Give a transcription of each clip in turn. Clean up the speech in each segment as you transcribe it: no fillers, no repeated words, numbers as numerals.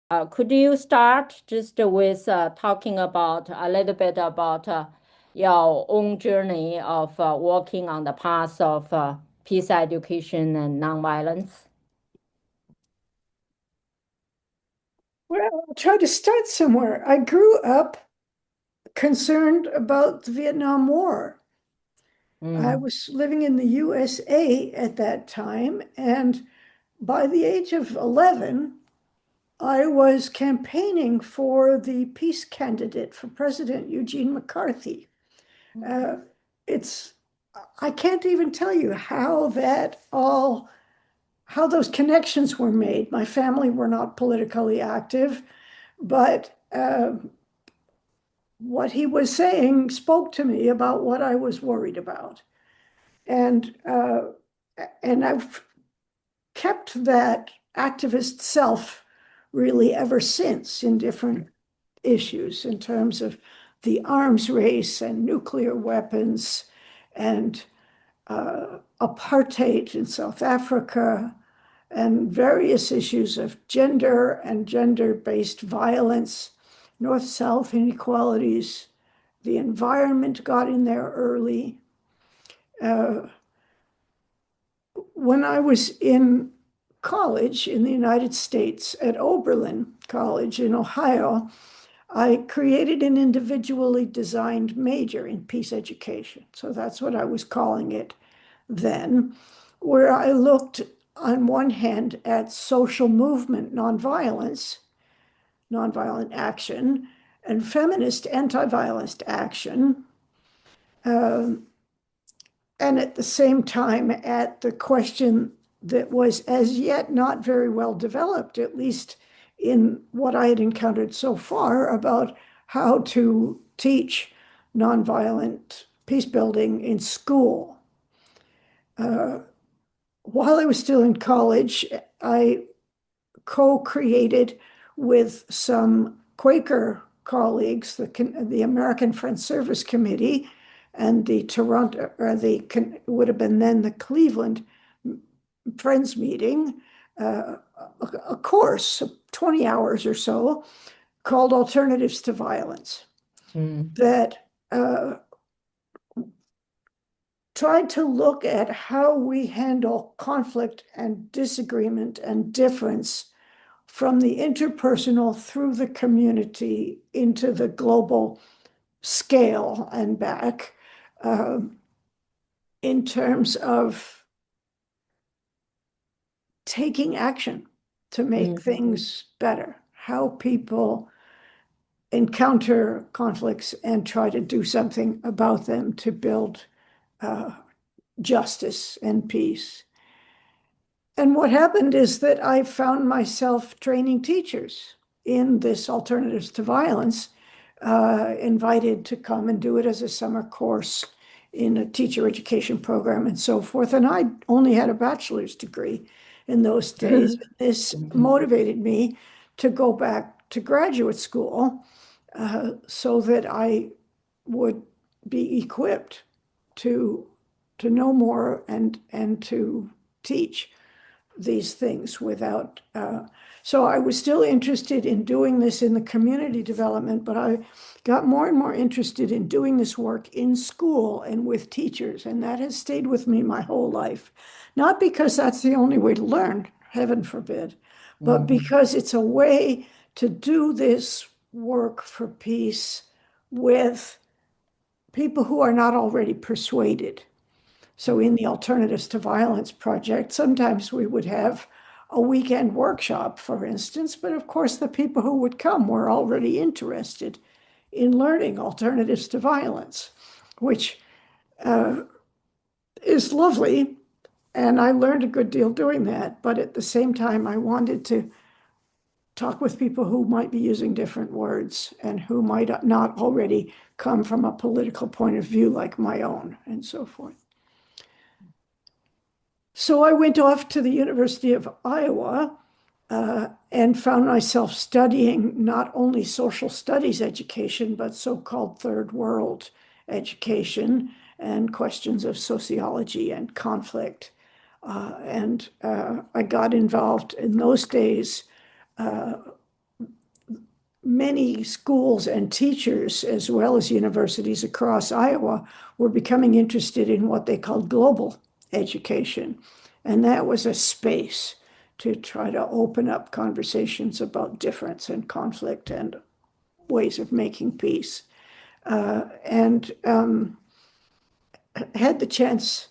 Could you start just with talking about a little bit about your own journey of walking on the path of peace education and nonviolence? Well, I'll try to start somewhere. I grew up concerned about the Vietnam War. I Mm. was living in the USA at that time, and by the age of 11, I was campaigning for the peace candidate for President Eugene McCarthy. Uh, it's, I can't even tell you how those connections were made. My family were not politically active, but what he was saying spoke to me about what I was worried about. And I've kept that activist self really ever since in different issues in terms of the arms race and nuclear weapons and apartheid in South Africa and various issues of gender and gender-based violence, North-South inequalities. The environment got in there early. Uh, when I was in college in the United States at Oberlin College in Ohio, I created an individually designed major in peace education. So that's what I was calling it then, where I looked on one hand at social movement nonviolence, nonviolent action, and feminist anti-violence action, um, and at the same time at the question that was as yet not very well developed, at least in what I had encountered so far, about how to teach nonviolent peace building in school. Uh, while I was still in college, I co-created with some Quaker colleagues, the American Friends Service Committee and the Toronto, or would have been then the Cleveland Friends meeting, a course of 20 hours or so called Alternatives to Violence Mm. that tried to look at how we handle conflict and disagreement and difference from the interpersonal through the community into the global scale and back, um, in terms of taking action to make Mm. things better, how people encounter conflicts and try to do something about them to build uh, justice and peace. And what happened is that I found myself training teachers in this Alternatives to Violence, invited to come and do it as a summer course in a teacher education program and so forth. And I only had a bachelor's degree in those days. This motivated me to go back to graduate school, so that I would be equipped to know more and to teach these things without. So I was still interested in doing this in the community development, but I got more and more interested in doing this work in school and with teachers, and that has stayed with me my whole life. Not because that's the only way to learn, heaven forbid, but Mm. because it's a way to do this work for peace with people who are not already persuaded. So in the Alternatives to Violence project, sometimes we would have a weekend workshop, for instance, but of course the people who would come were already interested in learning alternatives to violence, which uh, is lovely. And I learned a good deal doing that. But at the same time, I wanted to talk with people who might be using different words and who might not already come from a political point of view like my own and so forth. So I went off to the University of Iowa, and found myself studying not only social studies education, but so-called third world education and questions of sociology and conflict. I got involved in those days, many schools and teachers, as well as universities across Iowa, were becoming interested in what they called global education. And that was a space to try to open up conversations about difference and conflict and ways of making peace. And had the chance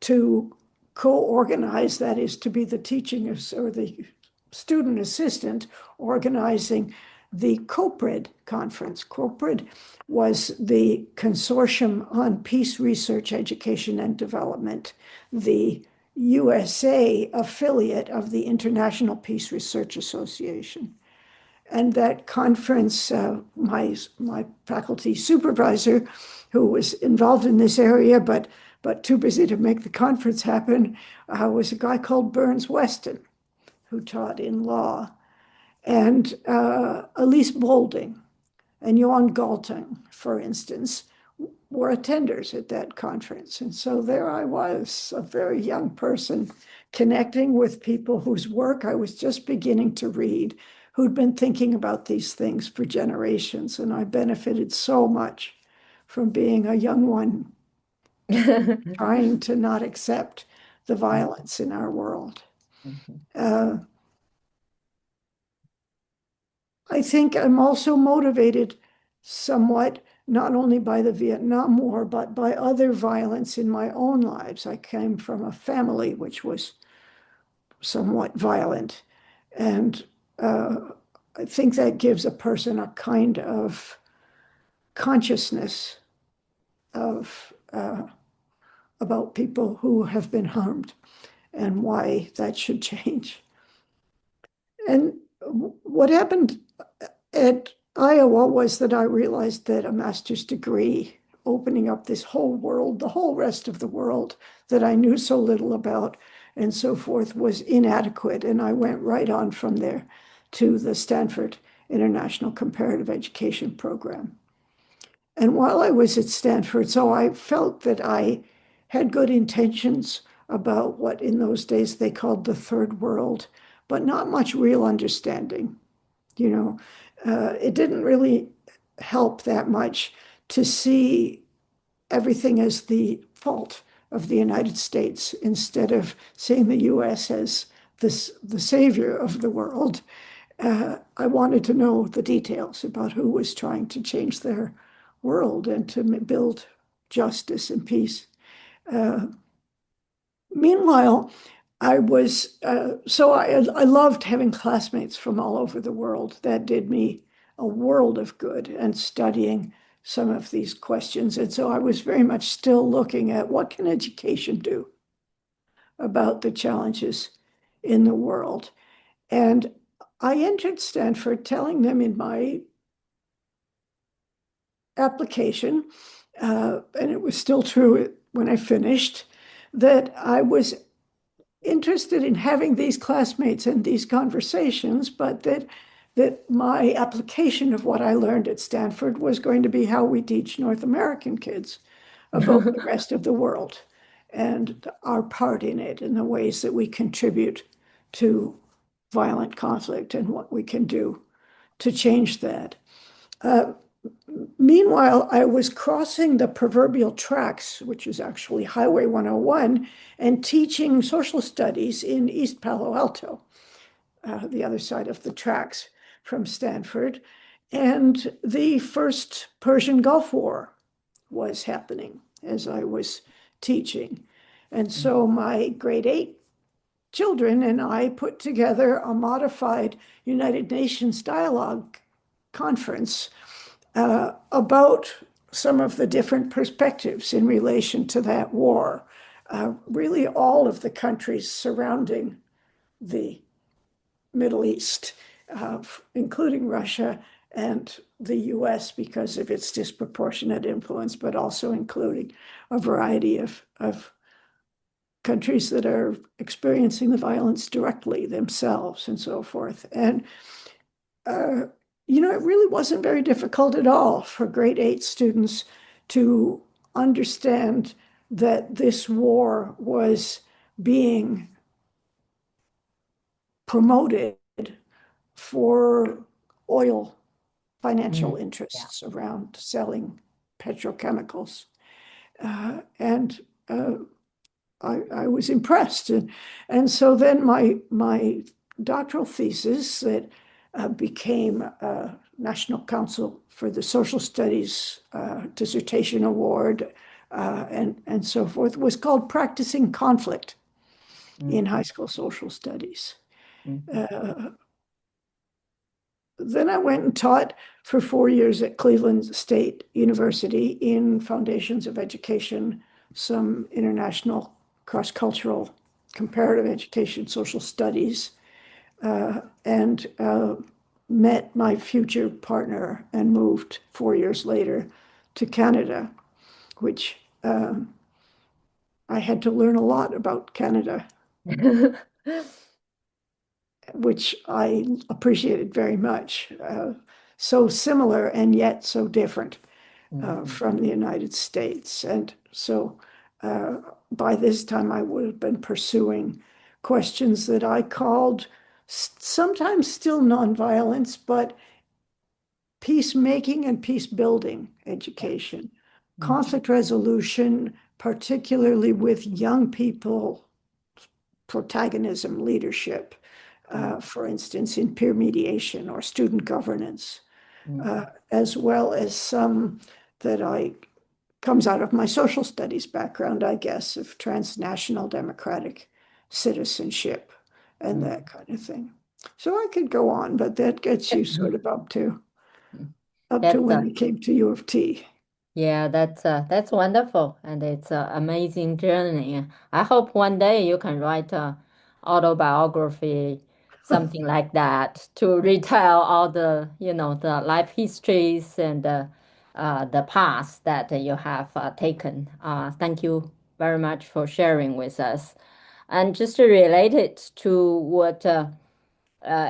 to co-organize, that is, to be the teaching or the student assistant organizing the COPRID conference. COPRID was the Consortium on Peace Research, Education, and Development, the USA affiliate of the International Peace Research Association. And that conference, my faculty supervisor, who was involved in this area, but too busy to make the conference happen, was a guy called Burns Weston, who taught in law, and Elise Boulding and Johan Galtung, for instance, were attenders at that conference. And so there I was, a very young person, connecting with people whose work I was just beginning to read, who'd been thinking about these things for generations. And I benefited so much from being a young one trying to not accept the violence in our world. I think I'm also motivated somewhat, not only by the Vietnam War, but by other violence in my own lives. I came from a family which was somewhat violent. And I think that gives a person a kind of consciousness of about people who have been harmed and why that should change. And what happened at Iowa was that I realized that a master's degree, opening up this whole world, the whole rest of the world that I knew so little about and so forth, was inadequate. And I went right on from there to the Stanford International Comparative Education program. And while I was at Stanford, so I felt that I had good intentions about what in those days they called the third world, but not much real understanding. You know, it didn't really help that much to see everything as the fault of the United States instead of seeing the US as the savior of the world. I wanted to know the details about who was trying to change their world and to build justice and peace. Meanwhile, I loved having classmates from all over the world. That did me a world of good and studying some of these questions. And so I was very much still looking at what can education do about the challenges in the world. And I entered Stanford telling them in my application, and it was still true when I finished, that I was interested in having these classmates and these conversations, but that my application of what I learned at Stanford was going to be how we teach North American kids about the rest of the world and our part in it and the ways that we contribute to violent conflict and what we can do to change that. Meanwhile, I was crossing the proverbial tracks, which is actually Highway 101, and teaching social studies in East Palo Alto, the other side of the tracks from Stanford. And the first Persian Gulf War was happening as I was teaching. And so my grade 8 children and I put together a modified United Nations dialogue conference about some of the different perspectives in relation to that war. Really all of the countries surrounding the Middle East, including Russia and the US because of its disproportionate influence, but also including a variety of countries that are experiencing the violence directly themselves and so forth. And it really wasn't very difficult at all for grade 8 students to understand that this war was being promoted for oil financial Mm. Yeah. interests around selling petrochemicals. And I was impressed. And so then my doctoral thesis that became a National Council for the Social Studies Dissertation Award and so forth was called Practicing Conflict in High Mhm. School Social Studies. Mhm. Uh, then I went and taught for 4 years at Cleveland State University in Foundations of Education, some international cross-cultural comparative education, social studies, and met my future partner and moved 4 years later to Canada, which I had to learn a lot about Canada, which I appreciated very much. So similar and yet so different Mhm. from the United States. And so uh, by this time, I would have been pursuing questions that I called sometimes still nonviolence, but peacemaking and peace building Yeah. education, Mhm. conflict resolution, particularly with young people, protagonism, leadership, Mhm. for instance, in peer mediation or student governance, Mhm. as well as some that I comes out of my social studies background, I guess, of transnational democratic citizenship and that Mhm. kind of thing. So I could go on, but that gets you sort of up to That's when I came to U of T. Yeah, that's wonderful, and it's an amazing journey. I hope one day you can write a autobiography, something like that, to retell all the, the life histories and the past that you have taken. Thank you very much for sharing with us. And just related to what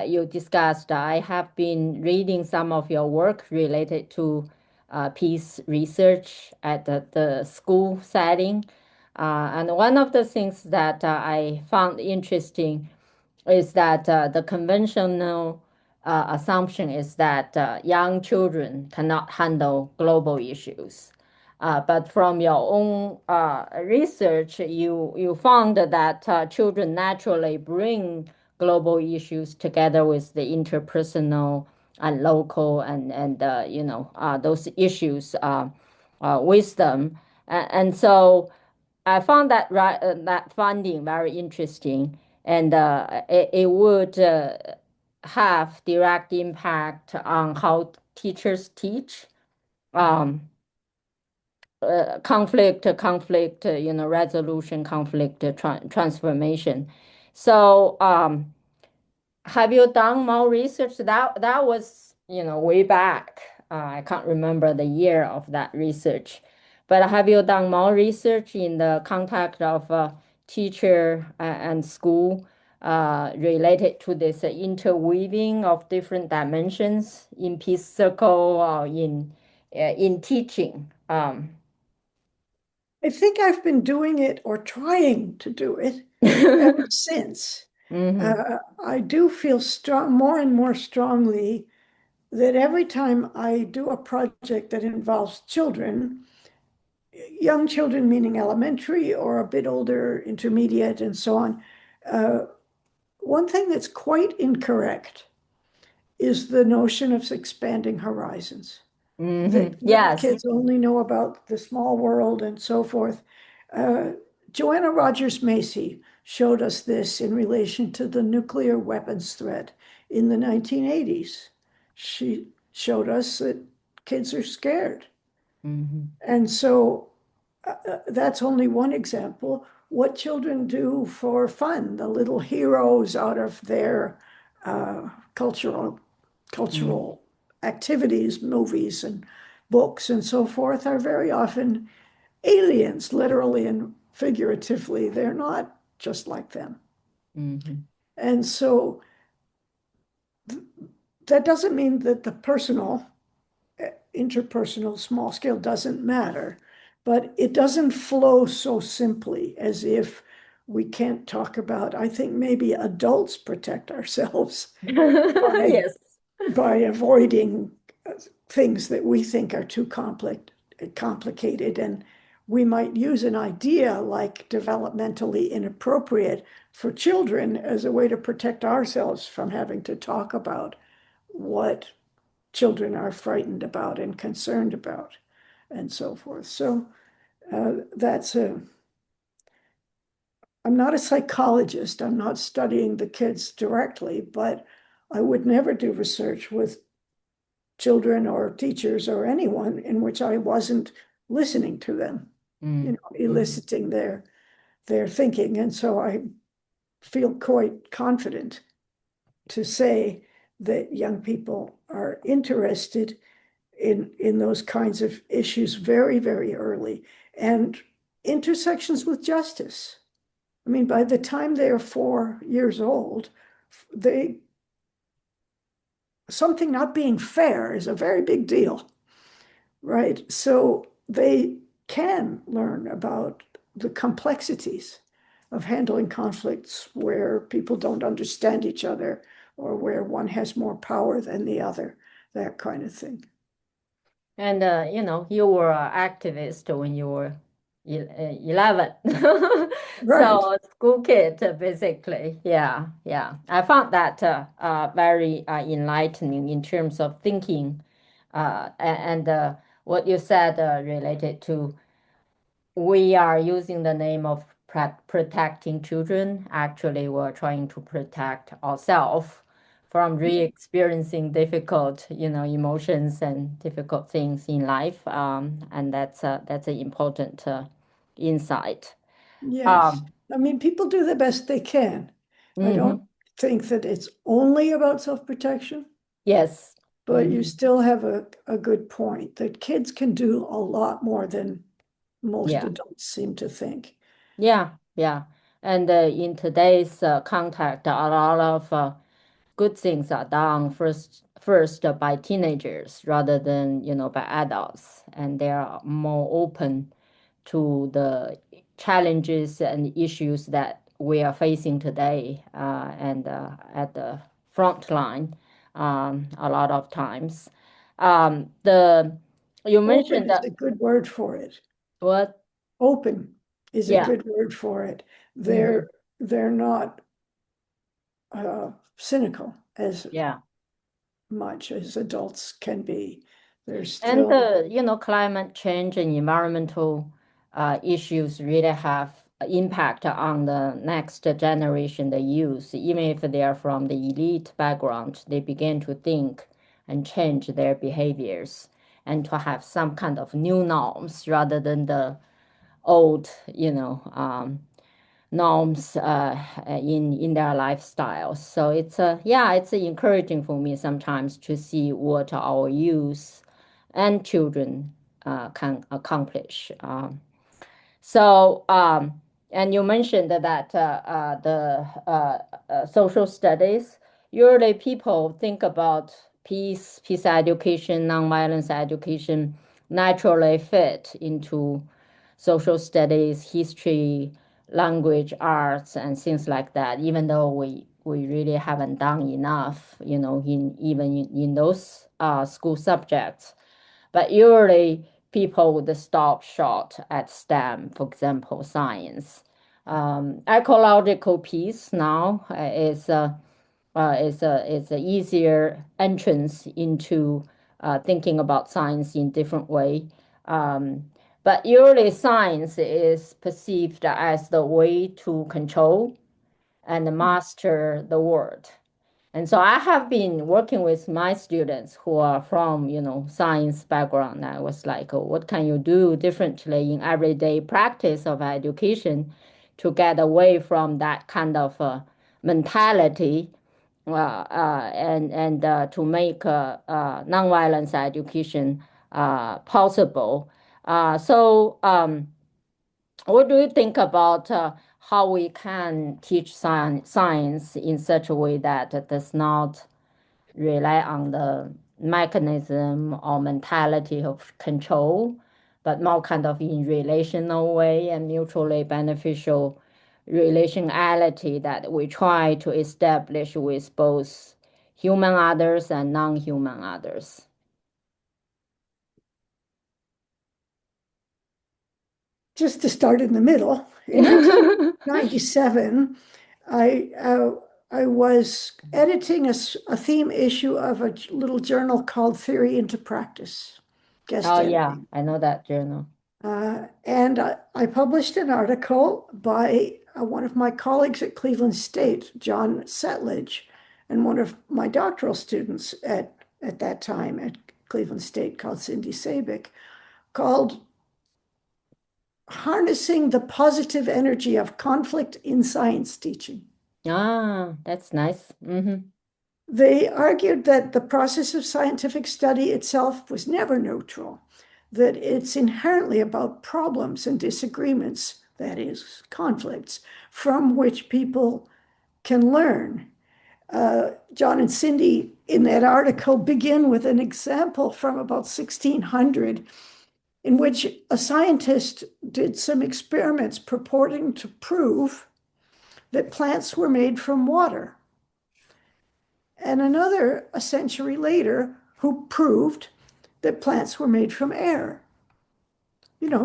you discussed, I have been reading some of your work related to peace research at the school setting. And one of the things that I found interesting is that the conventional assumption is that young children cannot handle global issues. But from your own research, you found that children naturally bring global issues together with the interpersonal and local and those issues with them. And so I found that finding very interesting, and it would have direct impact on how teachers teach. Um, conflict, resolution, conflict transformation. So, have you done more research? That was, way back. I can't remember the year of that research, but have you done more research in the contact of teacher and school related to this interweaving of different dimensions in peace circle or in teaching? I think I've been doing it or trying to do it ever since. Hmm. I do feel more and more strongly that every time I do a project that involves children, young children meaning elementary or a bit older, intermediate, and so on, uh, one thing that's quite incorrect is the notion of expanding horizons. Hmm. That little Yes. kids only know about the small world and so forth. Uh, Joanna Rogers Macy showed us this in relation to the nuclear weapons threat in the 1980s. She showed us that kids are scared. Hmm. And so that's only one example. What children do for fun, the little heroes out of their uh, cultural cultural activities, movies and books and so forth, are very often aliens, literally and figuratively. They're not just like them. Hmm. And so that doesn't mean that the personal, interpersonal, small scale doesn't matter, but it doesn't flow so simply as if we can't talk about, I think maybe adults protect ourselves by Yes. by avoiding things that we think are too complicated. And we might use an idea like developmentally inappropriate for children as a way to protect ourselves from having to talk about what children are frightened about and concerned about and so forth. So that's a, I'm not a psychologist. I'm not studying the kids directly, but I would never do research with children or teachers or anyone in which I wasn't listening to them, Mm. Mm. eliciting their thinking. And so I feel quite confident to say that young people are interested in those kinds of issues very, very early, and intersections with justice. I mean, by the time they're 4 years old, they something not being fair is a very big deal, right? So they can learn about the complexities of handling conflicts where people don't understand each other or where one has more power than the other, that kind of thing. And you were an activist when you were 11. Right. So school kid, basically. Yeah, yeah. I found that very enlightening in terms of thinking. And what you said related to we are using the name of protecting children. Actually, we're trying to protect ourselves from re-experiencing difficult, emotions and difficult things in life. And that's an important insight. Yes. Um, I mean, people do the best they can. I don't mhm. think that it's only about self-protection, Yes. but you Mhm. still have a good point that kids can do a lot more than most Yeah. adults seem to think. Yeah. Yeah. And in today's context, a lot of good things are done first by teenagers rather than by adults, and they are more open to the challenges and issues that we are facing today, and at the front line a lot of times. The you Open mentioned is that a good word for it. what? Open is a Yeah. good word for it. Hmm. They're not cynical as Yeah. much as adults can be. They're And still, the climate change and environmental issues really have impact on the next generation, the youth. Even if they are from the elite background, they begin to think and change their behaviors and to have some kind of new norms rather than the old, norms in their lifestyles. So it's encouraging for me sometimes to see what our youth and children can accomplish. So, and you mentioned that the social studies, usually people think about peace education, nonviolence education naturally fit into social studies, history, language, arts, and things like that, even though we really haven't done enough, in even in those school subjects. But usually people would stop short at STEM, for example, science. Ecological piece now is a easier entrance into thinking about science in different way. Um, but usually science is perceived as the way to control and master the world. And so I have been working with my students who are from, science background. I was like, oh, what can you do differently in everyday practice of education to get away from that kind of mentality, and to make nonviolence education possible. So, what do you think about how we can teach science in such a way that it does not rely on the mechanism or mentality of control, but more kind of in relational way and mutually beneficial relationality that we try to establish with both human others and non-human others. Just to start in the middle, in 1997, I was editing a theme issue of a little journal called Theory into Practice, guest Oh, yeah, editing. I know that journal. And I published an article by one of my colleagues at Cleveland State, John Setledge, and one of my doctoral students at that time at Cleveland State called Cindy Sabick, called Harnessing the Positive Energy of Conflict in Science Teaching. Ah, that's nice. They argued that the process of scientific study itself was never neutral, that it's inherently about problems and disagreements, that is, conflicts, from which people can learn. John and Cindy, in that article, begin with an example from about 1600 in which a scientist did some experiments purporting to prove that plants were made from water. And another, a century later, who proved that plants were made from air.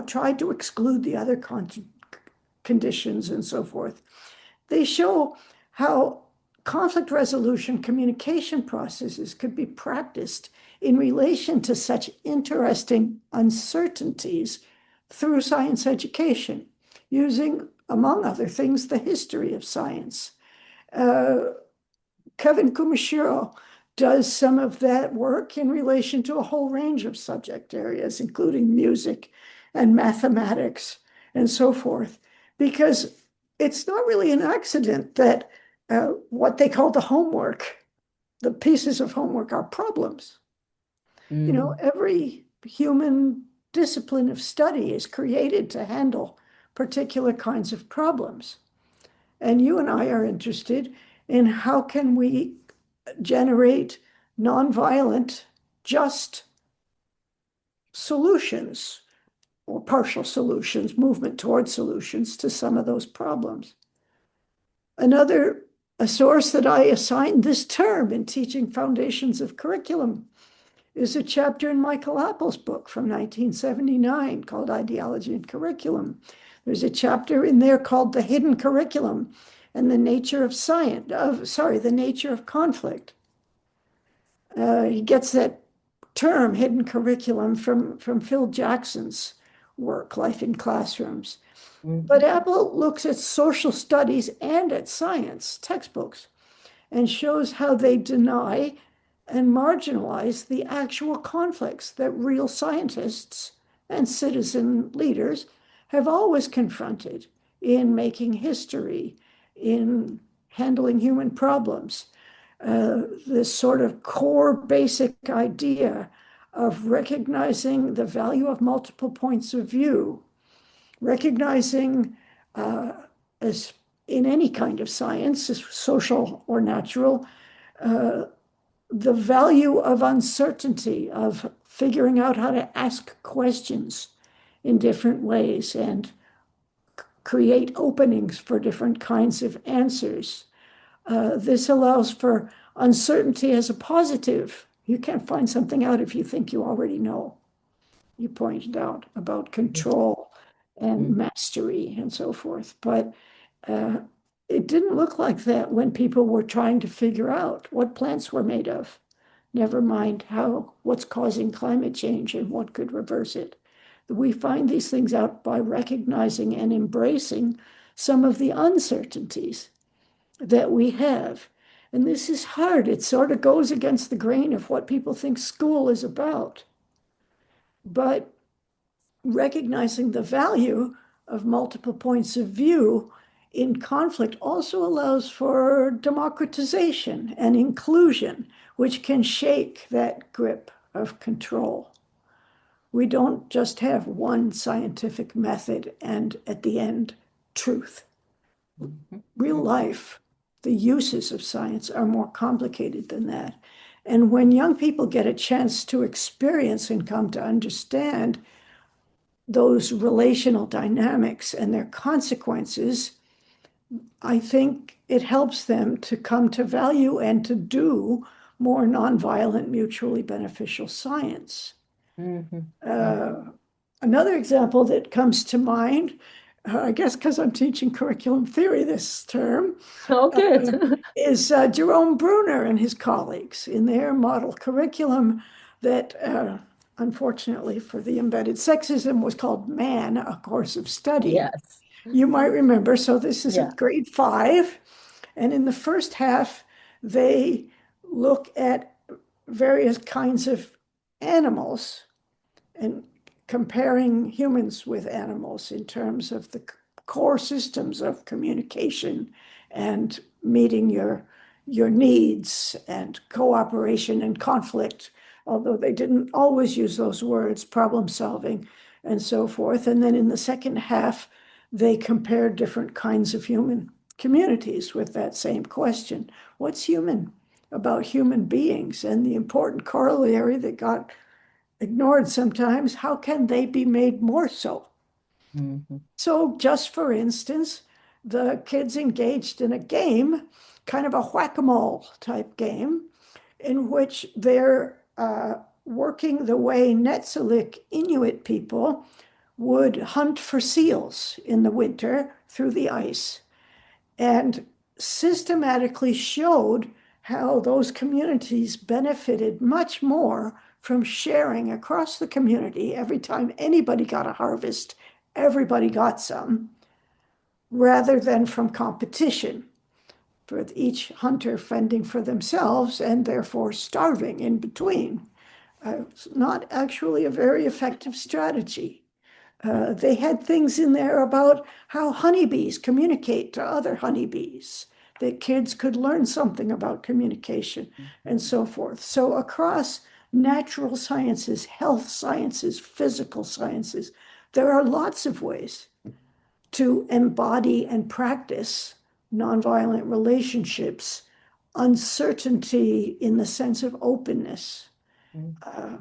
Tried to exclude the other conditions and so forth. They show how conflict resolution communication processes could be practiced in relation to such interesting uncertainties through science education, using, among other things, the history of science. Kevin Kumashiro does some of that work in relation to a whole range of subject areas, including music and mathematics and so forth, because it's not really an accident that what they call the homework, the pieces of homework are problems. Every human discipline of study is created to handle particular kinds of problems. And you and I are interested in how can we generate nonviolent, just solutions or partial solutions, movement towards solutions to some of those problems. A source that I assigned this term in teaching foundations of curriculum is a chapter in Michael Apple's book from 1979 called Ideology and Curriculum. There's a chapter in there called The Hidden Curriculum and the Nature of the Nature of Conflict. He gets that term, hidden curriculum, from Phil Jackson's work, Life in Classrooms. But Apple looks at social studies and at science textbooks and shows how they deny and marginalize the actual conflicts that real scientists and citizen leaders have always confronted in making history, in handling human problems. This sort of core basic idea of recognizing the value of multiple points of view, recognizing as in any kind of science, social or natural, the value of uncertainty, of figuring out how to ask questions in different ways and create openings for different kinds of answers. This allows for uncertainty as a positive. You can't find something out if you think you already know. You pointed out about control and mastery and so forth. But it didn't look like that when people were trying to figure out what plants were made of. Never mind what's causing climate change and what could reverse it. We find these things out by recognizing and embracing some of the uncertainties that we have. And this is hard. It sort of goes against the grain of what people think school is about. But recognizing the value of multiple points of view in conflict also allows for democratization and inclusion, which can shake that grip of control. We don't just have one scientific method and at the end, truth. Real life, the uses of science are more complicated than that. And when young people get a chance to experience and come to understand those relational dynamics and their consequences, I think it helps them to come to value and to do more nonviolent, mutually beneficial science. Another example that comes to mind, I guess because I'm teaching curriculum theory this term, Oh, good. is Jerome Bruner and his colleagues in their model curriculum that, unfortunately for the embedded sexism, was called Man, a Course of Study. Yes. You might remember, so this is a Yeah. grade 5, and in the first half, they look at various kinds of animals and comparing humans with animals in terms of the core systems of communication and meeting your needs and cooperation and conflict, although they didn't always use those words, problem solving and so forth. And then in the second half, they compared different kinds of human communities with that same question. What's human about human beings? And the important corollary that got ignored sometimes, how can they be made more so? Mhm. So just for instance, the kids engaged in a game, kind of a whack-a-mole type game, in which they're working the way Netzilik Inuit people would hunt for seals in the winter through the ice, and systematically showed how those communities benefited much more from sharing across the community. Every time anybody got a harvest, everybody got some, rather than from competition, for each hunter fending for themselves and therefore starving in between. It's not actually a very effective strategy. They had things in there about how honeybees communicate to other honeybees, that kids could learn something about communication and so forth. So across natural sciences, health sciences, physical sciences, there are lots of ways to embody and practice nonviolent relationships, uncertainty in the sense of openness, uh,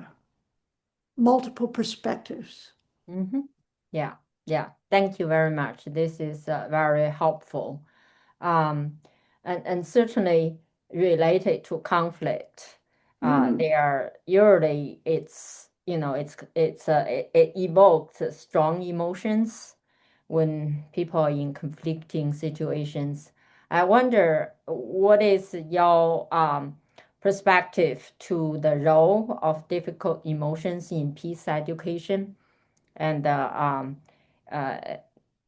multiple perspectives. Mm-hmm. Yeah, yeah. Thank you very much. This is very helpful. Um, and certainly related to conflict. Mm. They are usually it evokes strong emotions when people are in conflicting situations. I wonder what is your perspective to the role of difficult emotions in peace education? And uh,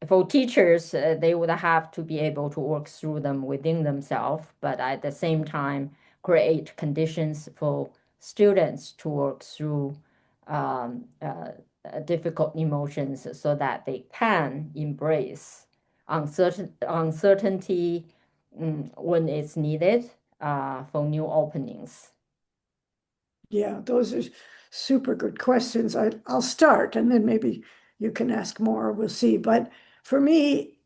for teachers, they would have to be able to work through them within themselves, but at the same time, create conditions for students to work through um, uh, difficult emotions so that they can embrace uncertainty when it's needed for new openings. Yeah, those are super good questions. I'll start and then maybe you can ask more, we'll see. But for me,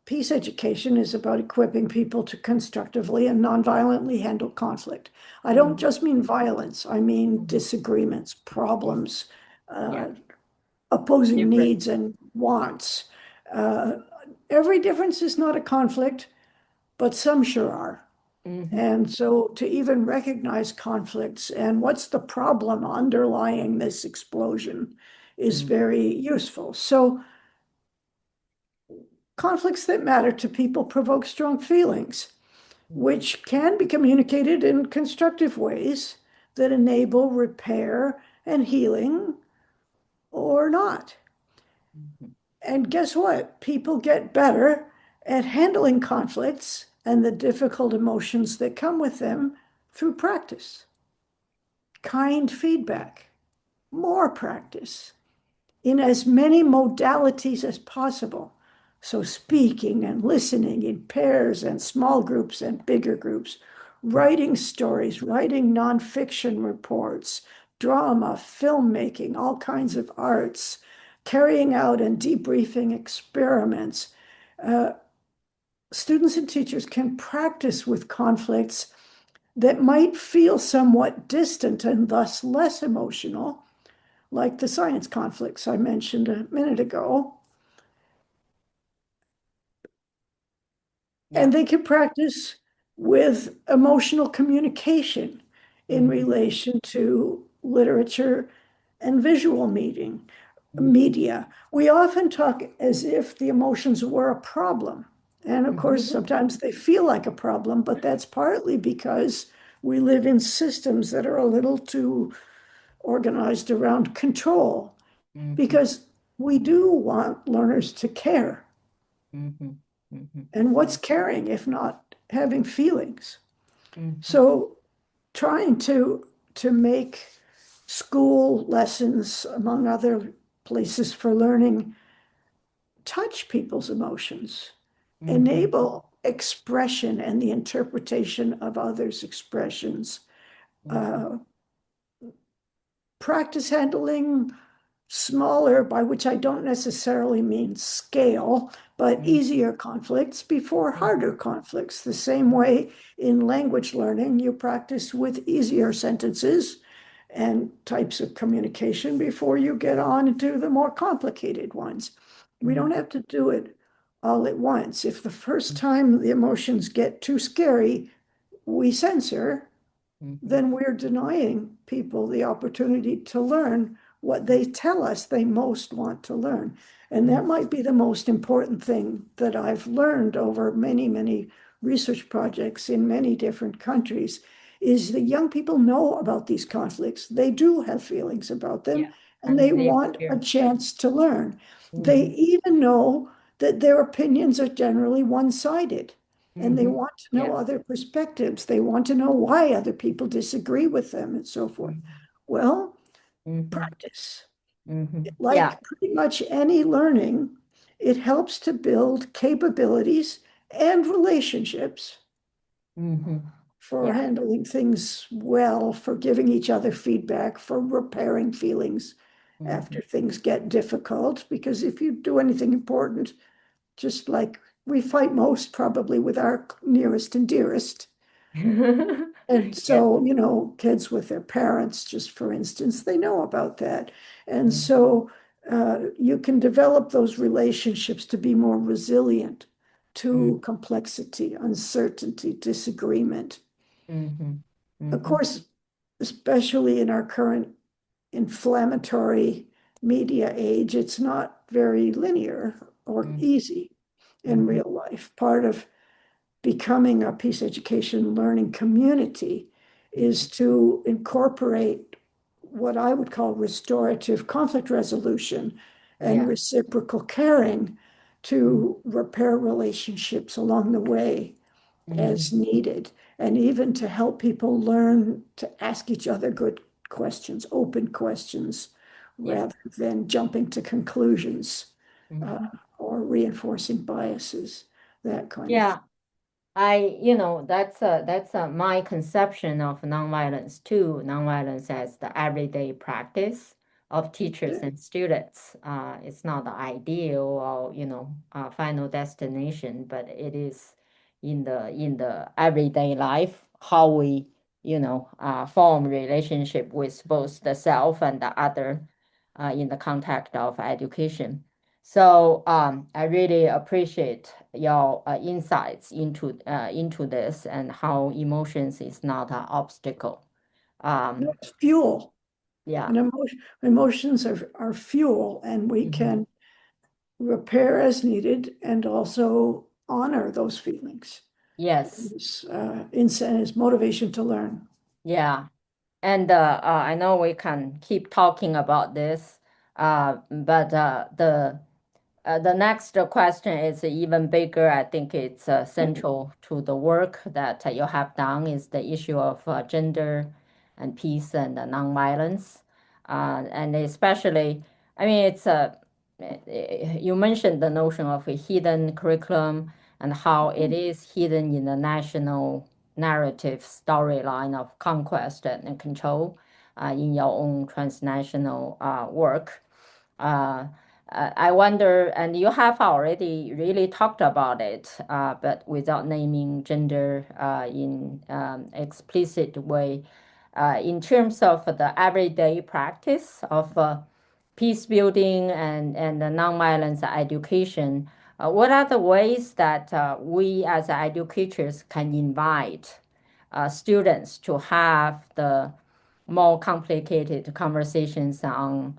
peace education is about equipping people to constructively and nonviolently handle conflict. I don't Mhm. just mean violence, I mean Mhm. disagreements, problems, Yeah. uh, opposing Different. needs and wants. Uh, every difference is not a conflict, but some sure are. Hmm. And so to even recognize conflicts and what's the problem underlying this explosion is very useful. So conflicts that matter to people provoke strong feelings, which can be communicated in constructive ways that enable repair and healing or not. And guess what? People get better at handling conflicts and the difficult emotions that come with them through practice, kind feedback, more practice in as many modalities as possible. So, speaking and listening in pairs and small groups and bigger groups, writing stories, writing nonfiction reports, drama, filmmaking, all kinds of arts, carrying out and debriefing experiments. Uh, Students and teachers can practice with conflicts that might feel somewhat distant and thus less emotional, like the science conflicts I mentioned a minute ago. Yeah. And they can practice with emotional communication in Mm-hmm. relation to literature and visual media. We often talk as if the emotions were a problem. And of course, Mm-hmm. sometimes they feel like a problem, but that's partly because we live in systems that are a little too organized around control, Mm-hmm. because we do want learners to care. Mm-hmm. Mm-hmm. And Yeah. what's caring if not having feelings? Mm-hmm. So trying to make school lessons, among other places for learning, touch people's emotions, Mm-hmm. enable expression and the interpretation of others' expressions, Mm-hmm. uh, practice handling smaller, by which I don't necessarily mean scale, but easier conflicts before Mm-hmm. harder conflicts. The same way in language learning, you practice with easier sentences and types of communication before you get on into the more complicated ones. We don't Mm-hmm. have to do it all at once. If the first time the emotions get too scary, we censor, Mm-hmm. then we're denying people the opportunity to learn what they tell us they most want to learn. And that might be the most important thing that I've learned over many, many research projects in many different countries is that young people know about these conflicts. They do have feelings about them, Yeah. and And they they want a experience. chance to learn. They Mm-hmm. even know that their opinions are generally one-sided, and they Mm-hmm. want to know Yeah. other perspectives. They want to know why other people disagree with them and so forth. Well, Mm-hmm. practice. Mm-hmm. Yeah. Like pretty much any learning, it helps to build capabilities and relationships Mm-hmm. for Yeah. handling things well, for giving each other feedback, for repairing feelings Mm-hmm. after things get difficult. Because if you do anything important, just like we fight most probably with our nearest and dearest. And Yes. so, kids with their parents, just for instance, they know about that. And Mm-hmm. so you can develop those relationships to be more resilient to complexity, uncertainty, disagreement. Mm-hmm. Of Mm-hmm. course, especially in our current inflammatory media age, it's not very linear or easy in Mm-hmm. real life. Part of becoming a peace education learning community is to incorporate what I would call restorative conflict resolution and Yeah. reciprocal caring to repair relationships along the way Mm-hmm. as needed, and even to help people learn to ask each other good questions, open questions, Yeah. rather than jumping to conclusions uh, Mm-hmm. or reinforcing biases, that kind of thing. Yeah. That's my conception of nonviolence too. Nonviolence as the everyday practice of teachers and students. It's not the ideal or final destination, but it is in the everyday life how we form relationship with both the self and the other in the context of education. So I really appreciate your insights into this and how emotions is not an obstacle. No, Um, it's fuel. yeah. And emotions are fuel, and we Mhm. can repair as needed and also honor those feelings. Yes. It's motivation to learn. Yeah. And I know we can keep talking about this, but the next question is even bigger. I think it's central to the work that you have done is the issue of gender and peace and nonviolence. And especially, I mean, you mentioned the notion of a hidden curriculum and how it is hidden in the national narrative storyline of conquest and control in your own transnational work. Uh, I wonder, and you have already really talked about it, but without naming gender in explicit way. In terms of the everyday practice of peace building and the nonviolence education, What are the ways that we as educators can invite students to have the more complicated conversations on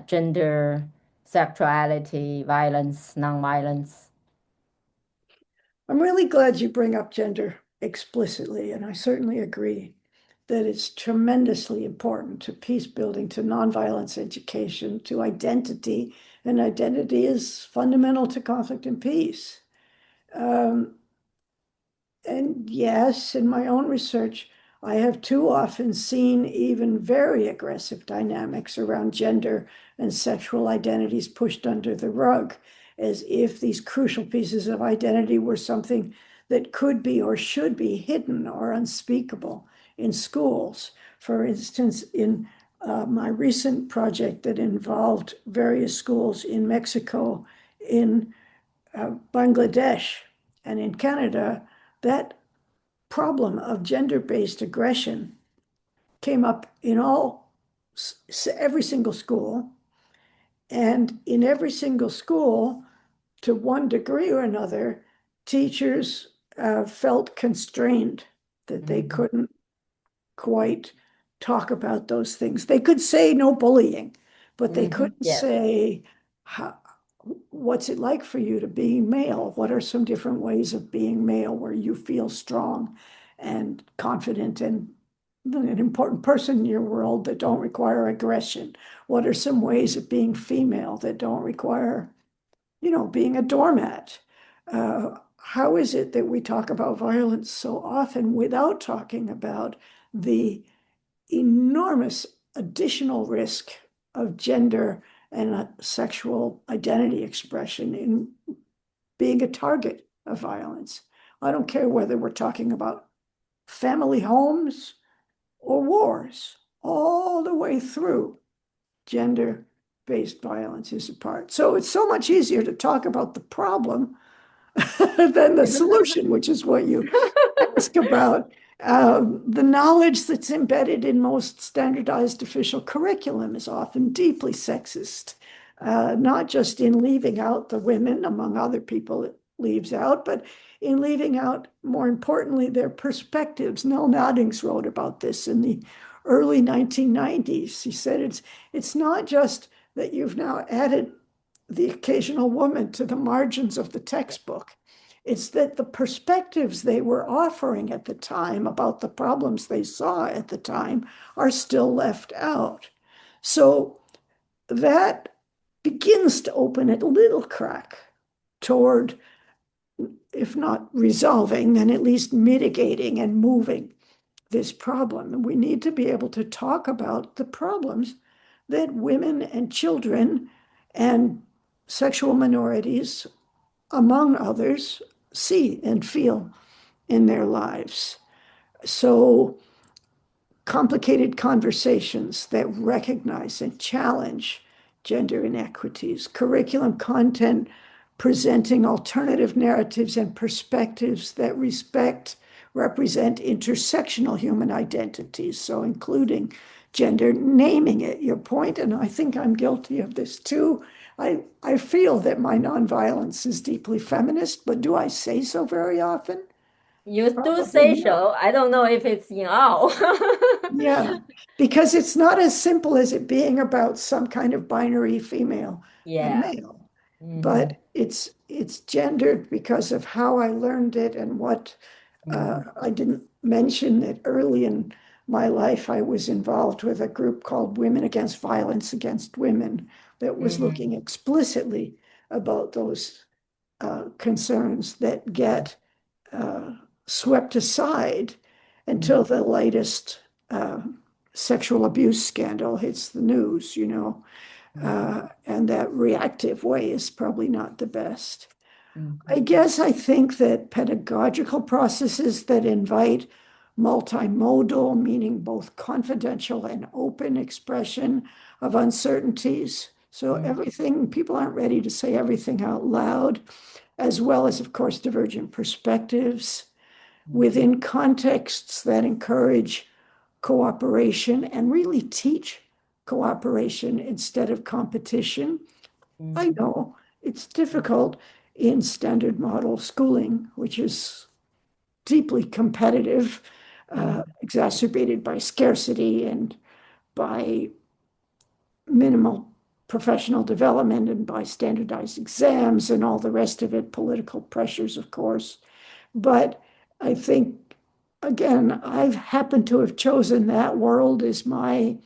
gender, sexuality, violence, nonviolence? I'm really glad you bring up gender explicitly, and I certainly agree that it's tremendously important to peace building, to nonviolence education, to identity, and identity is fundamental to conflict and peace. Um, and yes, in my own research, I have too often seen even very aggressive dynamics around gender and sexual identities pushed under the rug, as if these crucial pieces of identity were something that could be or should be hidden or unspeakable in schools. For instance, in my recent project that involved various schools in Mexico, in Bangladesh, and in Canada, that problem of gender-based aggression came up in every single school. And in every single school, to one degree or another, teachers felt constrained that they Mhm. couldn't quite talk about those things. They could say no bullying, but they couldn't Yes. say, what's it like for you to be male? What are some different ways of being male where you feel strong and confident and an important person in your world that don't require aggression? What are some ways of being female that don't require, being a doormat? How is it that we talk about violence so often without talking about the enormous additional risk of gender and sexual identity expression in being a target of violence? I don't care whether we're talking about family homes or wars, all the way through gender-based violence is a part. So it's so much easier to talk about the problem than the solution, which is what you ask about. The knowledge that's embedded in most standardized official curriculum is often deeply sexist, not just in leaving out the women, among other people it leaves out, but in leaving out, more importantly, their perspectives. Nell Noddings wrote about this in the early 1990s. He said it's not just that you've now added the occasional woman to the margins of the textbook. It's that the perspectives they were offering at the time about the problems they saw at the time are still left out. So that begins to open a little crack toward, if not resolving, then at least mitigating and moving this problem. And we need to be able to talk about the problems that women and children and sexual minorities, among others, see and feel in their lives. So, complicated conversations that recognize and challenge gender inequities, curriculum content presenting alternative narratives and perspectives that represent intersectional human identities, so including gender, naming it, your point, and I think I'm guilty of this too. I feel that my nonviolence is deeply feminist, but do I say so very often? You do Probably say not. so. I don't know if it's in all. Yeah, because it's not as simple as it being about some kind of binary female and Yeah. male, Hmm. but it's gendered because of how I learned it and what Hmm. I didn't mention that early in my life I was involved with a group called Women Against Violence Against Women that was Hmm. looking explicitly about those concerns that get uh, swept aside until the latest uh, sexual abuse scandal hits the news, and that reactive way is probably not the best. I Hmm. guess I think that pedagogical processes that invite multimodal, meaning both confidential and open expression of uncertainties. So everything, people aren't ready to say everything out loud, as well as, of course, divergent perspectives within contexts that encourage cooperation and really teach cooperation instead of competition. I Hmm. know it's difficult in standard model schooling, which is deeply competitive, exacerbated by scarcity and by minimal professional development and by standardized exams and all the rest of it, political pressures, of course. But I think, again, I've happened to have chosen that world as my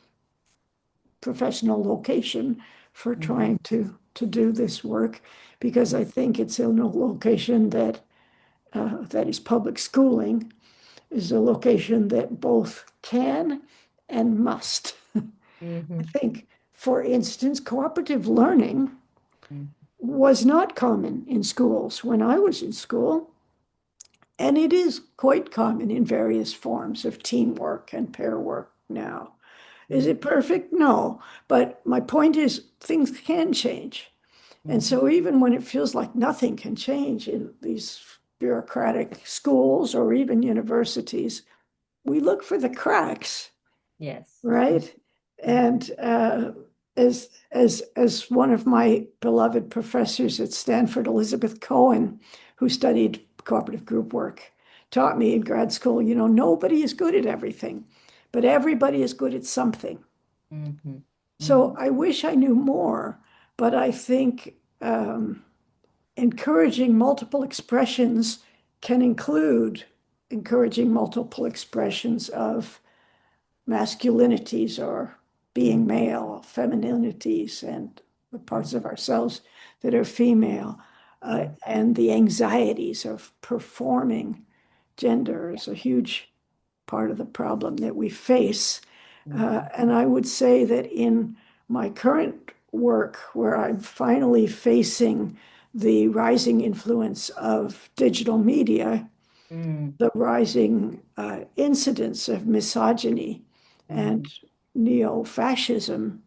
professional location for trying to do this work because I think it's in a location that is public schooling, is a location that both can and must. I think, for instance, cooperative learning was not common in schools when I was in school, and it is quite common in various forms of teamwork and pair work now. Is it perfect? No. But my point is, things can change. And so, even when it feels like nothing can change in these bureaucratic schools or even universities, we look for the cracks, Yes. right? And as one of my beloved professors at Stanford, Elizabeth Cohen, who studied cooperative group work, taught me in grad school, nobody is good at everything, but everybody is good at something. So I wish I knew more, but I think encouraging multiple expressions can include encouraging multiple expressions of masculinities or being male, femininities, and the parts of ourselves that are female, and the anxieties of performing gender is a huge part of the problem that we face. And I would say that in my current work, where I'm finally facing the rising influence of digital media, the rising incidence of misogyny and neo-fascism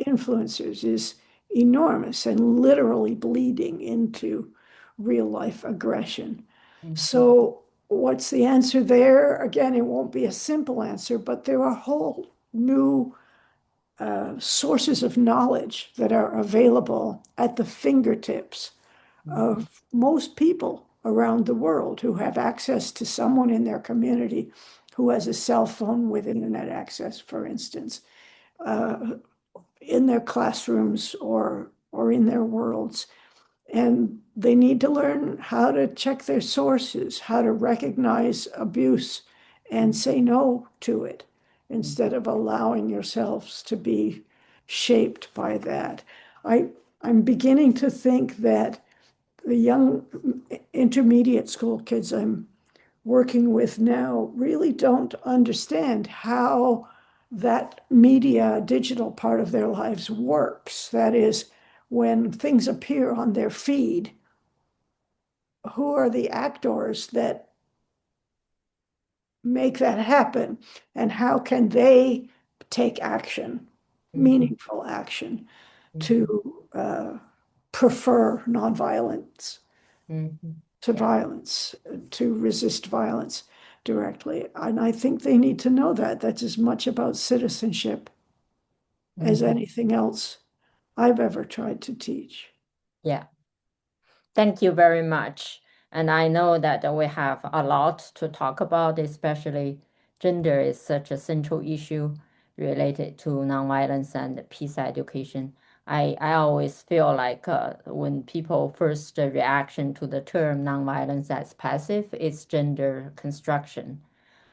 influencers is enormous and literally bleeding into real life aggression. So, what's the answer there? Again, it won't be a simple answer, but there are whole new sources of knowledge that are available at the fingertips of most people around the world who have access to someone in their community who has a cell phone with internet access, for instance, in their classrooms or in their worlds. And they need to learn how to check their sources, how to recognize abuse and say no to it instead of allowing yourselves to be shaped by that. I'm beginning to think that the young intermediate school kids I'm working with now really don't understand how that media digital part of their lives works. That is, when things appear on their feed, who are the actors that make that happen, and how can they take action, meaningful action, to prefer nonviolence to violence, to resist violence directly. And I think they need to know that. That's as much about citizenship as anything else I've ever tried to teach. Yeah. Thank you very much. And I know that we have a lot to talk about, especially gender is such a central issue related to nonviolence and peace education. I always feel like when people first reaction to the term nonviolence as passive, it's gender construction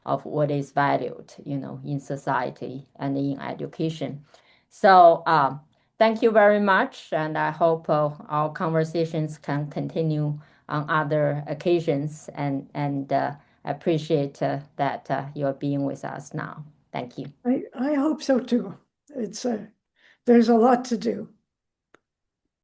of what is valued, in society and in education. So thank you very much, and I hope our conversations can continue on other occasions. And appreciate that you're being with us now. Thank you. I hope so too. It's there's a lot to do.